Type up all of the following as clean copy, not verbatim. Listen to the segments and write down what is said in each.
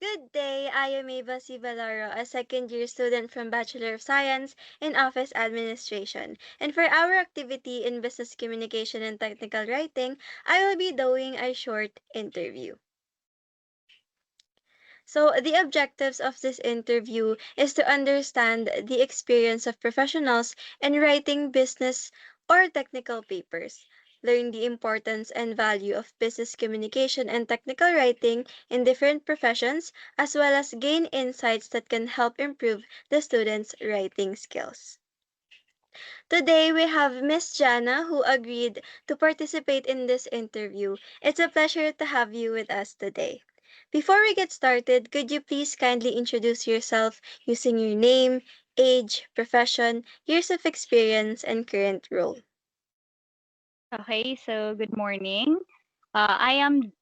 Good day, I am Ava Sivalaro, a second year student from Bachelor of Science in Office Administration. And for our activity in Business Communication and Technical Writing, I will be doing a short interview. So, the objectives of this interview is to understand the experience of professionals in writing business or technical papers, learn the importance and value of business communication and technical writing in different professions, as well as gain insights that can help improve the students' writing skills. Today we have Miss Jana who agreed to participate in this interview. It's a pleasure to have you with us today. Before we get started, could you please kindly introduce yourself using your name, age, profession, years of experience, and current role? Okay, so good morning. I am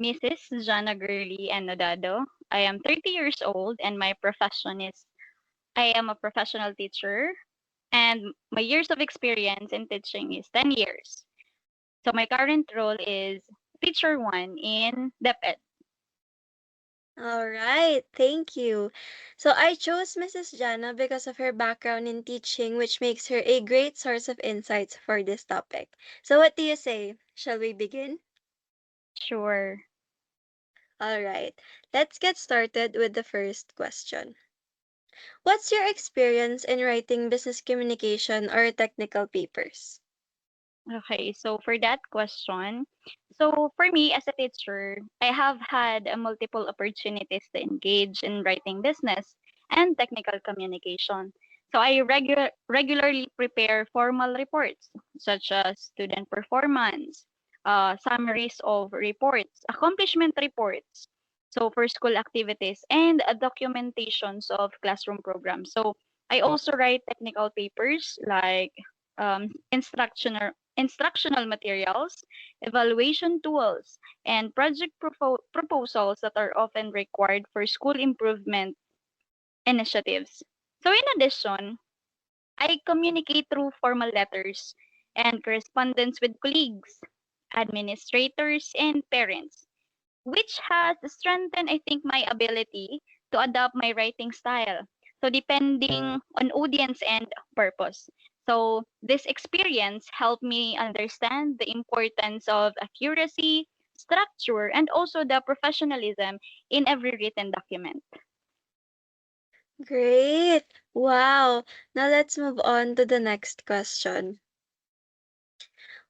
Mrs. Jana Gurley Enodado. I am 30 years old and my profession is I am a professional teacher and my years of experience in teaching is 10 years. So my current role is teacher 1 in DepEd. All right, thank you. So I chose Mrs. Jana because of her background in teaching, which makes her a great source of insights for this topic. So what do you say? Shall we begin? Sure. All right, let's get started with the first question. What's your experience in writing business communication or technical papers? Okay, so for that question, so for me as a teacher, I have had multiple opportunities to engage in writing business and technical communication. So I regularly prepare formal reports such as student performance, summaries of reports, accomplishment reports, so for school activities and documentations of classroom programs. So I also write technical papers like instructional materials, evaluation tools, and project proposals that are often required for school improvement initiatives. So, in addition, I communicate through formal letters and correspondence with colleagues, administrators, and parents, which has strengthened, I think, my ability to adapt my writing style. So, depending on audience and purpose. So, this experience helped me understand the importance of accuracy, structure, and also the professionalism in every written document. Great! Wow! Now let's move on to the next question.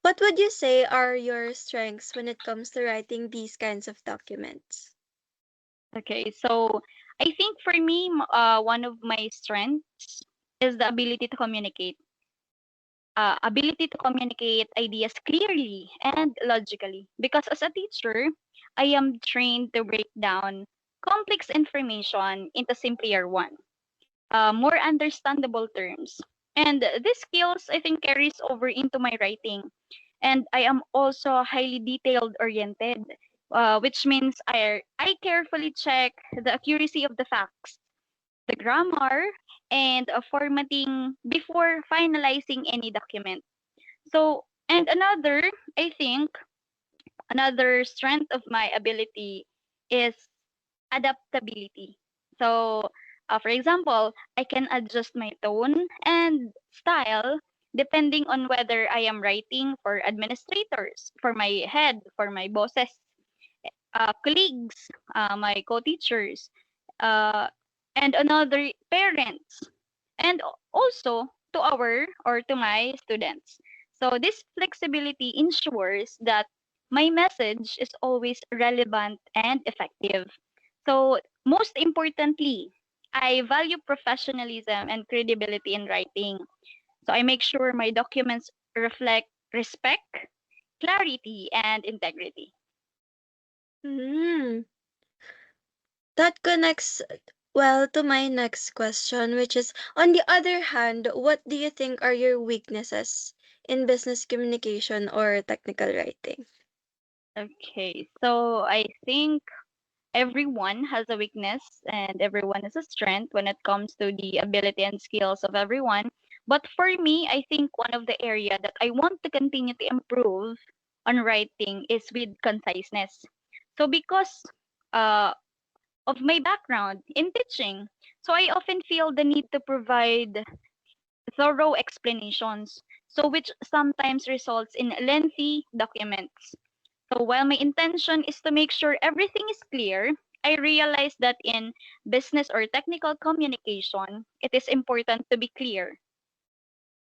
What would you say are your strengths when it comes to writing these kinds of documents? Okay, so I think for me, one of my strengths is the ability to communicate ideas clearly and logically. Because as a teacher, I am trained to break down complex information into simpler one, more understandable terms. And this skills, I think, carries over into my writing. And I am also highly detailed oriented, which means I carefully check the accuracy of the facts, the grammar, and formatting before finalizing any document. So, and I think, another strength of my ability is adaptability. So, for example, I can adjust my tone and style depending on whether I am writing for administrators, for my head, for my bosses, colleagues, my co-teachers, uh, and another parents, and also to our or to my students. So this flexibility ensures that my message is always relevant and effective. So most importantly, I value professionalism and credibility in writing. So I make sure my documents reflect respect, clarity, and integrity. Hmm, that connects well to my next question, which is on the other hand, what do you think are your weaknesses in business communication or technical writing? Okay, so I think everyone has a weakness and everyone has a strength when it comes to the ability and skills of everyone. But for me, I think one of the area that I want to continue to improve on writing is with conciseness. So because uh of my background in teaching. So I often feel the need to provide thorough explanations, so which sometimes results in lengthy documents. So while my intention is to make sure everything is clear, I realize that in business or technical communication, it is important to be clear.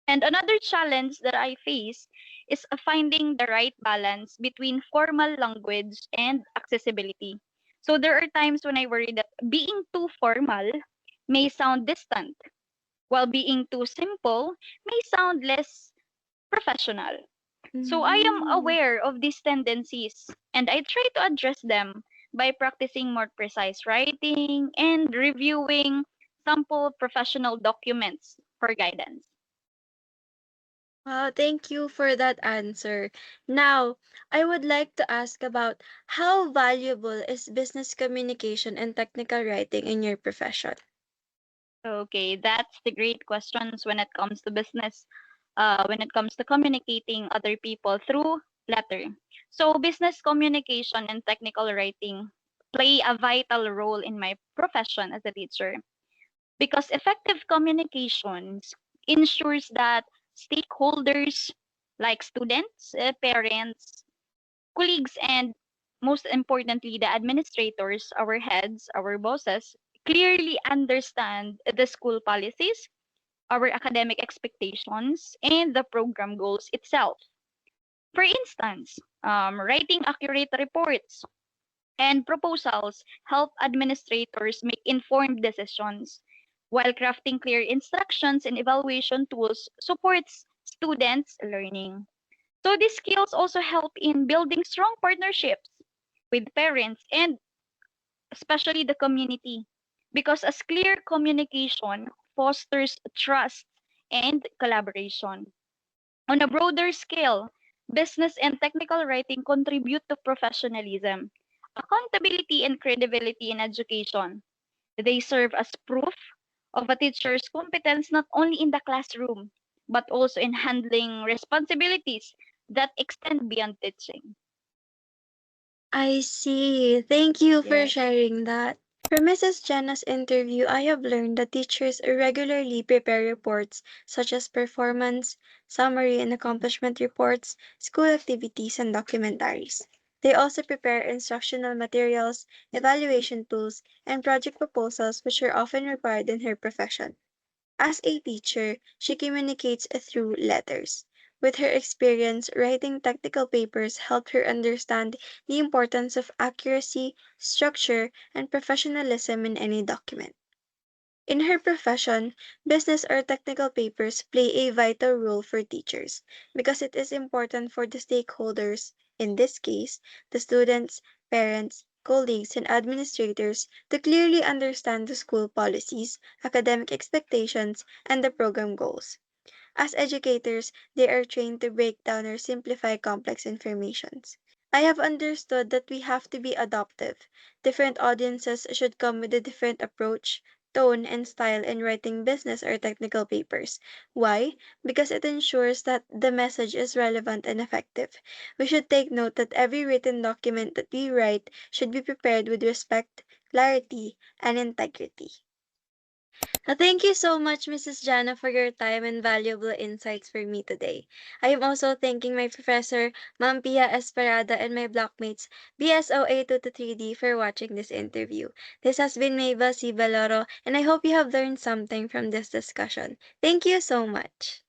And another challenge that I face is finding the right balance between formal language and accessibility. So there are times when I worry that being too formal may sound distant, while being too simple may sound less professional. So I am Mm. aware of these tendencies and I try to address them by practicing more precise writing and reviewing sample professional documents for guidance. Wow, thank you for that answer. Now, I would like to ask about how valuable is business communication and technical writing in your profession? Okay, that's the great questions when it comes to business, when it comes to communicating other people through letter. So business communication and technical writing play a vital role in my profession as a teacher because effective communications ensures that stakeholders like students, parents, colleagues, and most importantly, the administrators, our heads, our bosses, clearly understand the school policies, our academic expectations, and the program goals itself. For instance, writing accurate reports and proposals help administrators make informed decisions, while crafting clear instructions and evaluation tools supports students' learning. So these skills also help in building strong partnerships with parents and especially the community because as clear communication fosters trust and collaboration. On a broader scale, business and technical writing contribute to professionalism, accountability, and credibility in education. They serve as proof of a teacher's competence not only in the classroom, but also in handling responsibilities that extend beyond teaching. I see. Thank you for Yes. sharing that. From Mrs. Jenna's interview, I have learned that teachers regularly prepare reports such as performance, summary and accomplishment reports, school activities, and documentaries. They also prepare instructional materials, evaluation tools, and project proposals which are often required in her profession. As a teacher, she communicates through letters. With her experience, writing technical papers helped her understand the importance of accuracy, structure, and professionalism in any document. In her profession, business or technical papers play a vital role for teachers because it is important for the stakeholders, in this case, the students, parents, colleagues, and administrators, to clearly understand the school policies, academic expectations, and the program goals. As educators, they are trained to break down or simplify complex informations. I have understood that we have to be adaptive. Different audiences should come with a different approach, tone, and style in writing business or technical papers. Why? Because it ensures that the message is relevant and effective. We should take note that every written document that we write should be prepared with respect, clarity, and integrity. Thank you so much, Mrs. Jana, for your time and valuable insights for me today. I am also thanking my professor, Ma'am Pia Esperada, and my blockmates, BSOA 2 to 3D, for watching this interview. This has been Mabel C. Baloro, and I hope you have learned something from this discussion. Thank you so much.